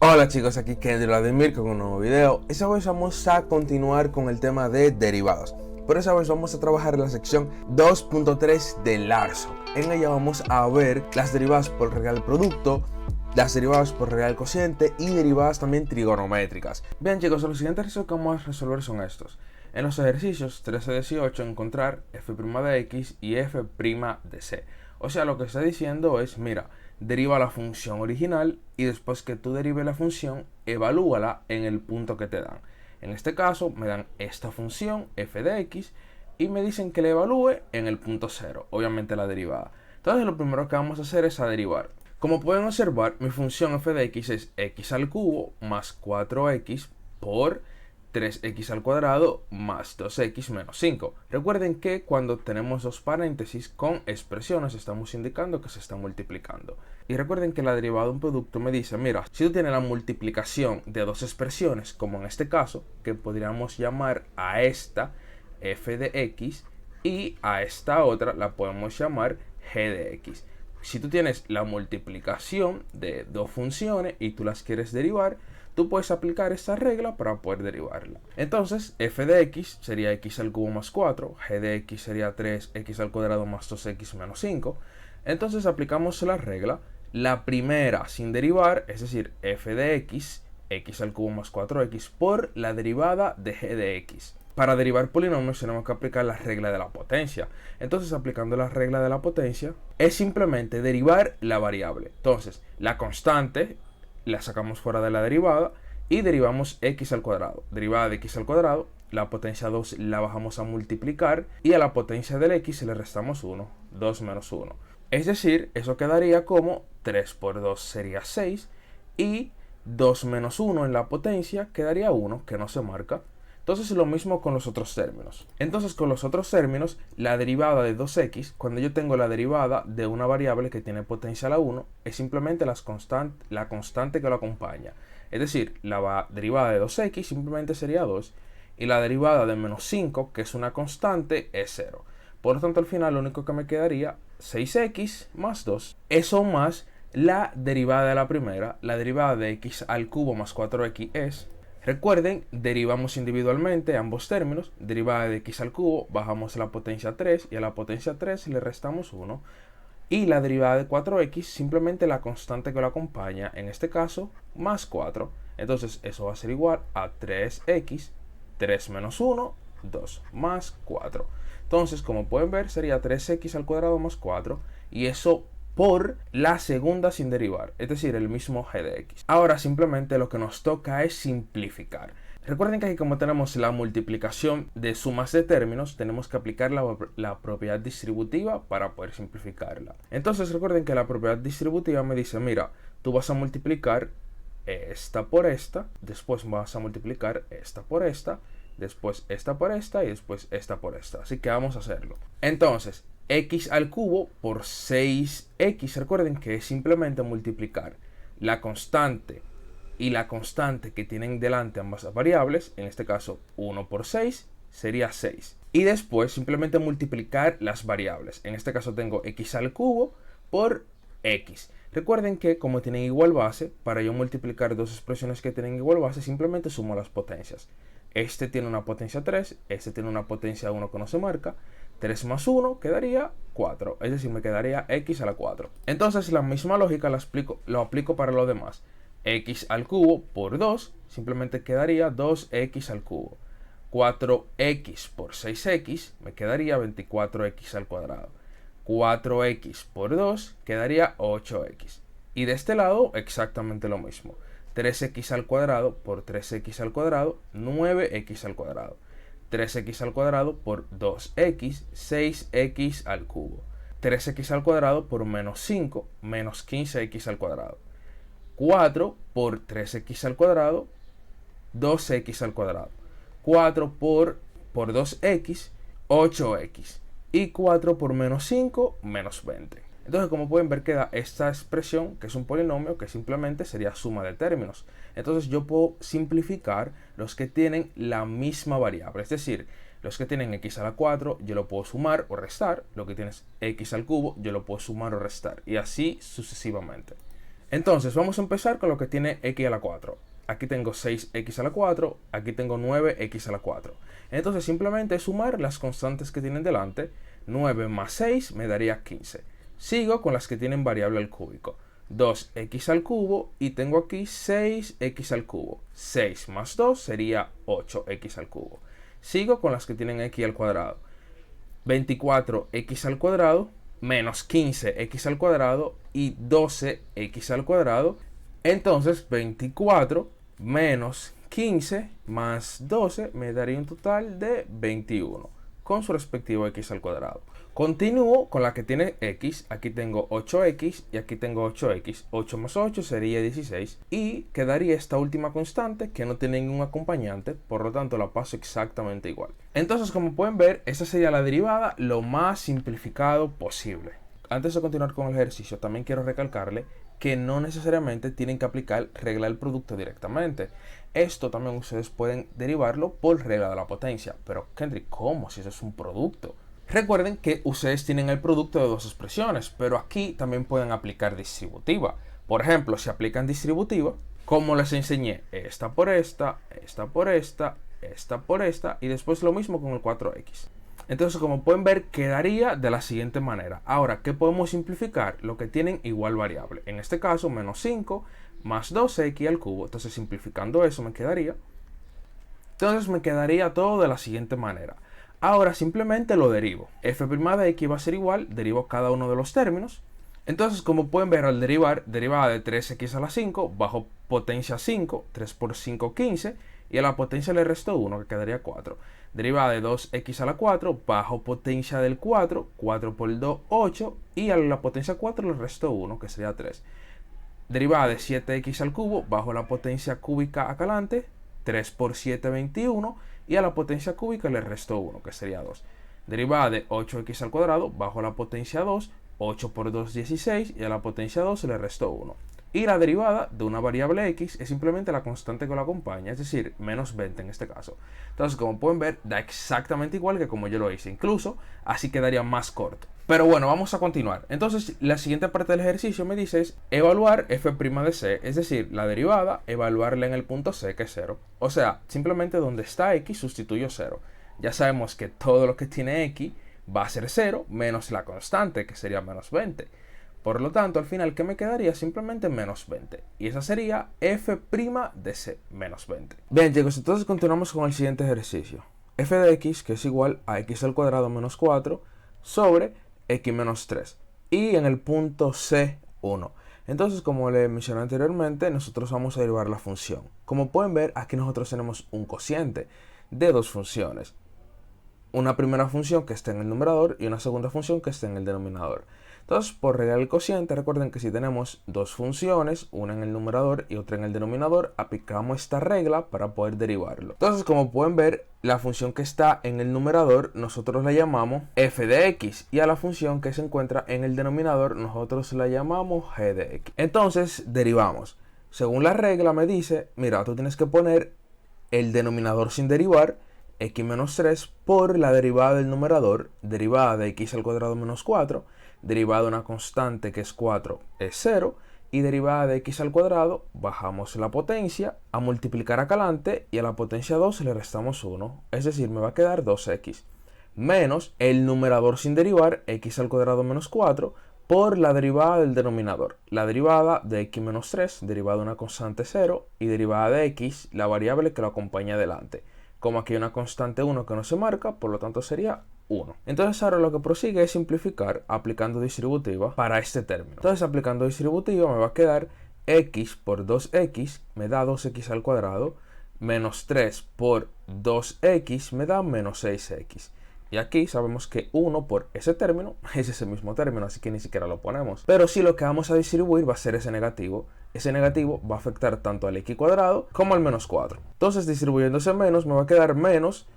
Hola chicos, aquí Kendry Vladimir con un nuevo video. Esta vez vamos a continuar con el tema de derivados. Pero esa vez vamos a trabajar en la sección 2.3 de Larson. En ella vamos a ver las derivadas por real producto, las derivadas por real cociente y derivadas también trigonométricas. Bien chicos, los siguientes ejercicios que vamos a resolver son estos. En los ejercicios 13-18 encontrar f' de x y f' de c. O sea, lo que está diciendo es, mira, deriva la función original y después que tú derives la función, evalúala en el punto que te dan. En este caso, me dan esta función, f de x, y me dicen que la evalúe en el punto 0, obviamente la derivada. Entonces, lo primero que vamos a hacer es a derivar. Como pueden observar, mi función f de x es x al cubo más 4x por 3x al cuadrado más 2x menos 5. Recuerden que cuando tenemos dos paréntesis con expresiones estamos indicando que se está multiplicando. Y recuerden que la derivada de un producto me dice, mira, si tú tienes la multiplicación de dos expresiones, como en este caso, que podríamos llamar a esta f de x y a esta otra la podemos llamar g de x. Si tú tienes la multiplicación de dos funciones y tú las quieres derivar, tú puedes aplicar esta regla para poder derivarla. Entonces, f de x sería x al cubo más 4, g de x sería 3x al cuadrado más 2x menos 5. Entonces aplicamos la regla, la primera sin derivar, es decir, f de x, x al cubo más 4x por la derivada de g de x. Para derivar polinomios tenemos que aplicar la regla de la potencia. Entonces, aplicando la regla de la potencia, es simplemente derivar la variable. Entonces, la constante la sacamos fuera de la derivada y derivamos x al cuadrado. Derivada de x al cuadrado, la potencia 2 la bajamos a multiplicar y a la potencia del x le restamos 1, 2 menos 1. Es decir, eso quedaría como 3 por 2 sería 6 y 2 menos 1 en la potencia quedaría 1, que no se marca. Entonces lo mismo con los otros términos. Entonces con los otros términos, la derivada de 2x, cuando yo tengo la derivada de una variable que tiene potencial a 1, es simplemente la constante que lo acompaña. Es decir, la derivada de 2x simplemente sería 2 y la derivada de menos 5, que es una constante, es 0. Por lo tanto, al final lo único que me quedaría 6x más 2. Eso más la derivada de la primera, la derivada de x al cubo más 4x es... Recuerden, derivamos individualmente ambos términos, derivada de x al cubo, bajamos la potencia 3 y a la potencia 3 le restamos 1. Y la derivada de 4x, simplemente la constante que lo acompaña, en este caso, más 4. Entonces eso va a ser igual a 3x, 3 menos 1, 2, más 4. Entonces, como pueden ver, sería 3x al cuadrado más 4 y eso por la segunda sin derivar, es decir, el mismo g de x. Ahora simplemente lo que nos toca es simplificar. Recuerden que aquí como tenemos la multiplicación de sumas de términos, tenemos que aplicar la propiedad distributiva para poder simplificarla. Entonces recuerden que la propiedad distributiva me dice, mira, tú vas a multiplicar esta por esta, después vas a multiplicar esta por esta, después esta por esta y después esta por esta. Así que vamos a hacerlo. Entonces, x al cubo por 6x, recuerden que es simplemente multiplicar la constante y la constante que tienen delante ambas variables, en este caso 1 por 6 sería 6. Y después simplemente multiplicar las variables, en este caso tengo x al cubo por x. Recuerden que como tienen igual base, para yo multiplicar dos expresiones que tienen igual base, simplemente sumo las potencias. Este tiene una potencia 3, este tiene una potencia 1 que no se marca. 3 más 1 quedaría 4, es decir, me quedaría x a la 4. Entonces la misma lógica lo aplico para lo demás. X al cubo por 2 simplemente quedaría 2x al cubo. 4x por 6x me quedaría 24x al cuadrado. 4x por 2 quedaría 8x. Y de este lado exactamente lo mismo. 3x al cuadrado por 3x al cuadrado, 9x al cuadrado. 3x al cuadrado por 2x, 6x al cubo. 3x al cuadrado por menos 5, menos 15x al cuadrado. 4 por 3x al cuadrado, 2x al cuadrado. 4 por 2x, 8x. Y 4 por menos 5, menos 20. Entonces, como pueden ver, queda esta expresión, que es un polinomio, que simplemente sería suma de términos. Entonces, yo puedo simplificar los que tienen la misma variable. Es decir, los que tienen x a la 4, yo lo puedo sumar o restar. Lo que tienes x al cubo, yo lo puedo sumar o restar. Y así sucesivamente. Entonces vamos a empezar con lo que tiene x a la 4. Aquí tengo 6x a la 4, aquí tengo 9x a la 4. Entonces simplemente es sumar las constantes que tienen delante. 9 más 6 me daría 15. Sigo con las que tienen variable al cúbico. 2x al cubo y tengo aquí 6x al cubo. 6 más 2 sería 8x al cubo. Sigo con las que tienen x al cuadrado. 24x al cuadrado menos 15x al cuadrado y 12x al cuadrado. Entonces 24 menos 15 más 12 me daría un total de 21 con su respectivo x al cuadrado. Continúo con la que tiene x. Aquí tengo 8x y aquí tengo 8x. 8 más 8 sería 16. Y quedaría esta última constante que no tiene ningún acompañante. Por lo tanto la paso exactamente igual. Entonces, como pueden ver, esta sería la derivada lo más simplificado posible. Antes de continuar con el ejercicio, también quiero recalcarle que no necesariamente tienen que aplicar regla del producto directamente. Esto también ustedes pueden derivarlo por regla de la potencia. Pero Kendrick, ¿cómo? Si eso es un producto. Recuerden que ustedes tienen el producto de dos expresiones, pero aquí también pueden aplicar distributiva. Por ejemplo, si aplican distributiva, como les enseñé, esta por esta, esta por esta, esta por esta, y después lo mismo con el 4x. Entonces, como pueden ver, quedaría de la siguiente manera. Ahora, ¿qué podemos simplificar? Lo que tienen igual variable. En este caso, menos 5 más 2x al cubo. Entonces, simplificando eso, me quedaría todo de la siguiente manera. Ahora simplemente lo derivo. F' de x va a ser igual, derivo cada uno de los términos. Entonces, como pueden ver, al derivar, derivada de 3x a la 5, bajo potencia 5, 3 por 5, 15, y a la potencia le resto 1, que quedaría 4. Derivada de 2x a la 4, bajo potencia del 4, 4 por 2, 8, y a la potencia 4 le resto 1, que sería 3. Derivada de 7x al cubo, bajo la potencia cúbica acá adelante, 3 por 7, 21, y a la potencia cúbica le resto 1, que sería 2. Derivada de 8x al cuadrado, bajo la potencia 2, 8 por 2, 16, y a la potencia 2 le resto 1. Y la derivada de una variable x es simplemente la constante que lo acompaña, es decir, menos 20 en este caso. Entonces, como pueden ver, da exactamente igual que como yo lo hice, incluso así quedaría más corto. Pero bueno, vamos a continuar. Entonces, la siguiente parte del ejercicio me dice es evaluar f' de c, es decir, la derivada, evaluarla en el punto c, que es 0. O sea, simplemente donde está x sustituyo 0. Ya sabemos que todo lo que tiene x va a ser 0 menos la constante, que sería menos 20. Por lo tanto, al final, ¿qué me quedaría? Simplemente menos 20. Y esa sería f' de c, menos 20. Bien, chicos, entonces continuamos con el siguiente ejercicio. F de x, que es igual a x al cuadrado menos 4, sobre x menos 3. Y en el punto C1. Entonces, como les mencioné anteriormente, nosotros vamos a derivar la función. Como pueden ver, aquí nosotros tenemos un cociente de dos funciones. Una primera función que está en el numerador y una segunda función que está en el denominador. Entonces, por regla del cociente, recuerden que si tenemos dos funciones, una en el numerador y otra en el denominador, aplicamos esta regla para poder derivarlo. Entonces, como pueden ver, la función que está en el numerador, nosotros la llamamos f de x, y a la función que se encuentra en el denominador, nosotros la llamamos g de x. Entonces, derivamos. Según la regla me dice, mira, tú tienes que poner el denominador sin derivar, x menos 3, por la derivada del numerador, derivada de x al cuadrado menos 4, derivada de una constante que es 4 es 0, y derivada de x al cuadrado, bajamos la potencia a multiplicar acá adelante y a la potencia 2 le restamos 1, es decir, me va a quedar 2x, menos el numerador sin derivar, x al cuadrado menos 4, por la derivada del denominador, la derivada de x menos 3, derivada de una constante 0, y derivada de x, la variable que lo acompaña adelante. Como aquí hay una constante 1 que no se marca, por lo tanto sería 1. Entonces ahora lo que prosigue es simplificar aplicando distributiva para este término. Entonces aplicando distributiva me va a quedar x por 2x me da 2x al cuadrado, menos 3 por 2x me da menos 6x. Y aquí sabemos que 1 por ese término es ese mismo término, así que ni siquiera lo ponemos. Pero sí, lo que vamos a distribuir va a ser ese negativo. Ese negativo va a afectar tanto al x cuadrado como al menos 4. Entonces, distribuyendo ese menos, me va a quedar menos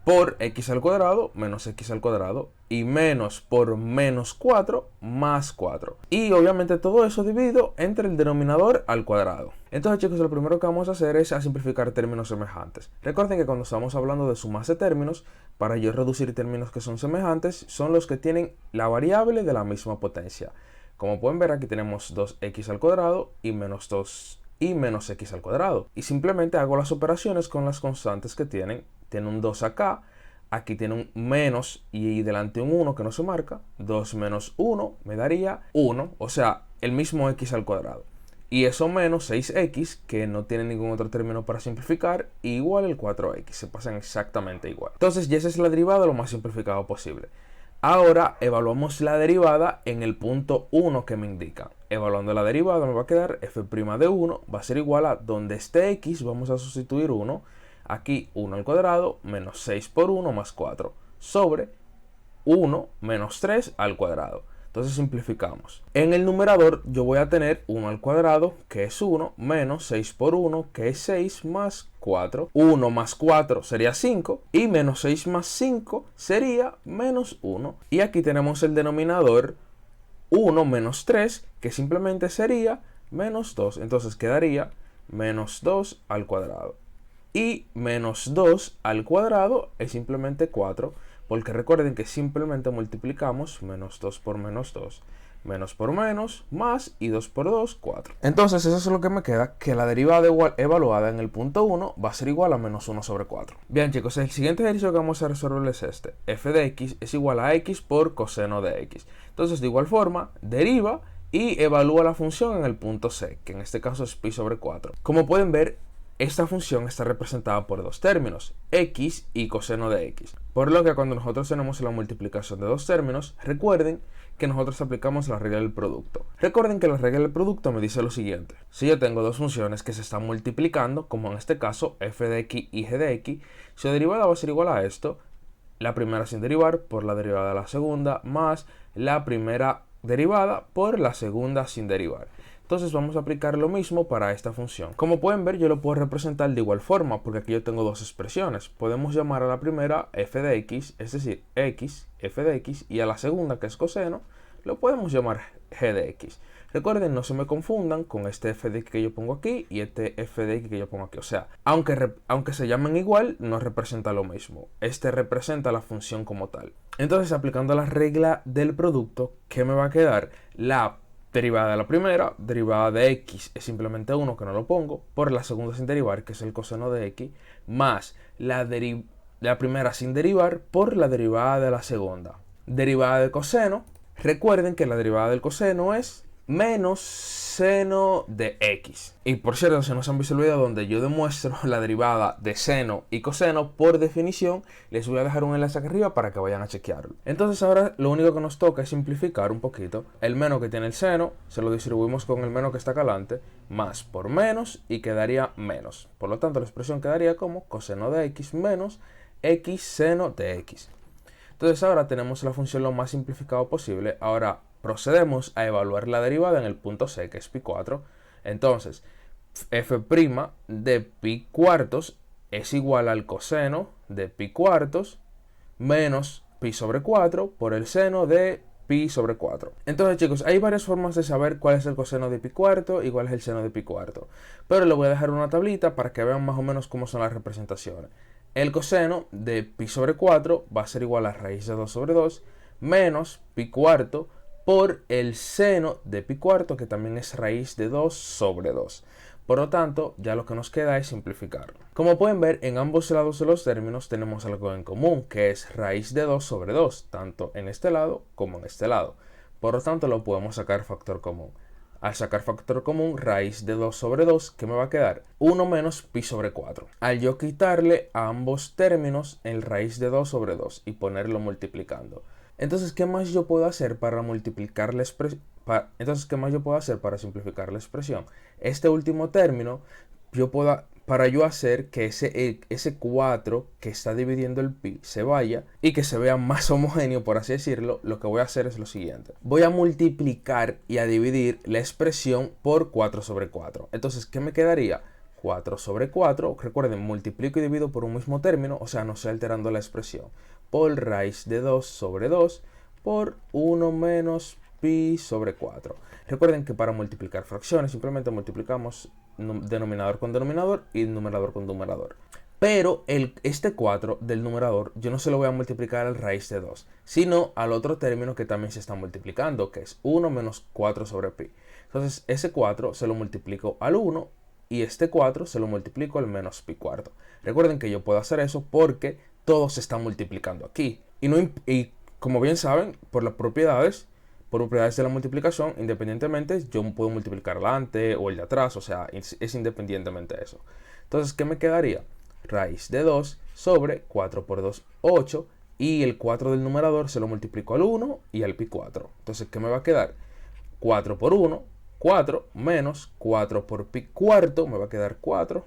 por x al cuadrado menos x al cuadrado y menos por menos 4 más 4. Y obviamente todo eso dividido entre el denominador al cuadrado. Entonces, chicos, lo primero que vamos a hacer es simplificar términos semejantes. Recuerden que cuando estamos hablando de sumas de términos, para yo reducir términos que son semejantes, son los que tienen la variable de la misma potencia. Como pueden ver, aquí tenemos 2x al cuadrado y menos 2 y menos x al cuadrado. Y simplemente hago las operaciones con las constantes que tienen. Tiene un 2 acá, aquí tiene un menos y delante un 1 que no se marca. 2 menos 1 me daría 1, o sea, el mismo x al cuadrado. Y eso menos 6x, que no tiene ningún otro término para simplificar, igual el 4x. Se pasan exactamente igual. Entonces ya esa es la derivada lo más simplificado posible. Ahora evaluamos la derivada en el punto 1 que me indica. Evaluando la derivada me va a quedar f' de 1 va a ser igual a donde esté x, vamos a sustituir 1. Aquí 1 al cuadrado menos 6 por 1 más 4 sobre 1 menos 3 al cuadrado. Entonces simplificamos. En el numerador yo voy a tener 1 al cuadrado, que es 1, menos 6 por 1, que es 6, más 4. 1 más 4 sería 5, y menos 6 más 5 sería menos 1. Y aquí tenemos el denominador 1 menos 3, que simplemente sería menos 2. Entonces quedaría menos 2 al cuadrado. Y menos 2 al cuadrado es simplemente 4. Porque recuerden que simplemente multiplicamos menos 2 por menos 2, menos por menos, más y 2 por 2, 4. Entonces eso es lo que me queda, que la derivada evaluada en el punto 1 va a ser igual a menos 1 sobre 4. Bien chicos, el siguiente ejercicio que vamos a resolver es este. F de x es igual a x por coseno de x. Entonces de igual forma, deriva y evalúa la función en el punto c, que en este caso es pi sobre 4. Como pueden ver, esta función está representada por dos términos, x y coseno de x. Por lo que cuando nosotros tenemos la multiplicación de dos términos, recuerden que nosotros aplicamos la regla del producto. Recuerden que la regla del producto me dice lo siguiente. Si yo tengo dos funciones que se están multiplicando, como en este caso f de x y g de x, su derivada va a ser igual a esto, la primera sin derivar por la derivada de la segunda, más la primera derivada por la segunda sin derivar. Entonces vamos a aplicar lo mismo para esta función. Como pueden ver, yo lo puedo representar de igual forma, porque aquí yo tengo dos expresiones. Podemos llamar a la primera f de x, es decir, x, f de x, y a la segunda, que es coseno, lo podemos llamar g de x. Recuerden, no se me confundan con este f de x que yo pongo aquí y este f de x que yo pongo aquí. O sea, aunque se llamen igual, no representa lo mismo. Este representa la función como tal. Entonces, aplicando la regla del producto, ¿qué me va a quedar? La derivada de la primera, derivada de x es simplemente 1 que no lo pongo, por la segunda sin derivar, que es el coseno de x, más la primera sin derivar por la derivada de la segunda. Derivada de coseno, recuerden que la derivada del coseno es menos seno de x. Y por cierto, se nos han visto el video donde yo demuestro la derivada de seno y coseno por definición. Les voy a dejar un enlace aquí arriba para que vayan a chequearlo. Entonces ahora lo único que nos toca es simplificar un poquito. El menos que tiene el seno se lo distribuimos con el menos que está acá adelante, más por menos, y quedaría menos. Por lo tanto la expresión quedaría como coseno de x menos x seno de x. Entonces ahora tenemos la función lo más simplificado posible. Ahora procedemos a evaluar la derivada en el punto c, que es pi 4. Entonces, f' de pi cuartos es igual al coseno de pi cuartos menos pi sobre 4 por el seno de pi sobre 4. Entonces chicos, hay varias formas de saber cuál es el coseno de pi cuarto y cuál es el seno de pi cuarto. Pero les voy a dejar una tablita para que vean más o menos cómo son las representaciones. El coseno de pi sobre 4 va a ser igual a raíz de 2 sobre 2 menos pi cuarto por el seno de pi cuarto, que también es raíz de 2 sobre 2. Por lo tanto, ya lo que nos queda es simplificarlo. Como pueden ver, en ambos lados de los términos tenemos algo en común, que es raíz de 2 sobre 2, tanto en este lado como en este lado. Por lo tanto, lo podemos sacar factor común. Al sacar factor común, raíz de 2 sobre 2, ¿qué me va a quedar? 1 menos pi sobre 4. Al yo quitarle a ambos términos el raíz de 2 sobre 2 y ponerlo multiplicando. Entonces, ¿qué más yo puedo hacer para multiplicar la expresión? ¿Qué más yo puedo hacer para simplificar la expresión? Este último término, para yo hacer que ese 4 que está dividiendo el pi se vaya y que se vea más homogéneo, por así decirlo, lo que voy a hacer es lo siguiente. Voy a multiplicar y a dividir la expresión por 4 sobre 4. Entonces, ¿qué me quedaría? 4 sobre 4, recuerden, multiplico y divido por un mismo término, o sea, no estoy alterando la expresión, por raíz de 2 sobre 2 por 1 menos pi sobre 4. Recuerden que para multiplicar fracciones simplemente multiplicamos denominador con denominador y numerador con numerador. Pero este 4 del numerador yo no se lo voy a multiplicar al raíz de 2, sino al otro término que también se está multiplicando, que es 1 menos 4 sobre pi. Entonces ese 4 se lo multiplico al 1 y este 4 se lo multiplico al menos pi cuarto. Recuerden que yo puedo hacer eso porque todo se está multiplicando aquí. Y como bien saben, por propiedades de la multiplicación, independientemente, yo puedo multiplicar delante o el de atrás, o sea, es independientemente de eso. Entonces, ¿qué me quedaría? Raíz de 2 sobre 4 por 2, 8. Y el 4 del numerador se lo multiplico al 1 y al pi 4. Entonces, ¿qué me va a quedar? 4 por 1, 4 menos 4 por pi cuarto, me va a quedar 4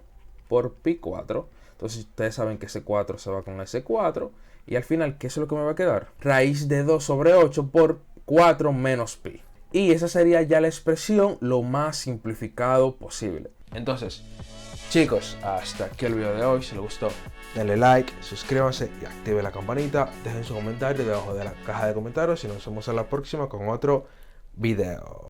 por pi 4. Entonces, ustedes saben que ese 4 se va con ese 4. Y al final, ¿qué es lo que me va a quedar? Raíz de 2 sobre 8 por 4 menos pi. Y esa sería ya la expresión lo más simplificado posible. Entonces, chicos, hasta aquí el video de hoy. Si les gustó, denle like, suscríbanse y active la campanita. Dejen su comentario debajo de la caja de comentarios y nos vemos en la próxima con otro video.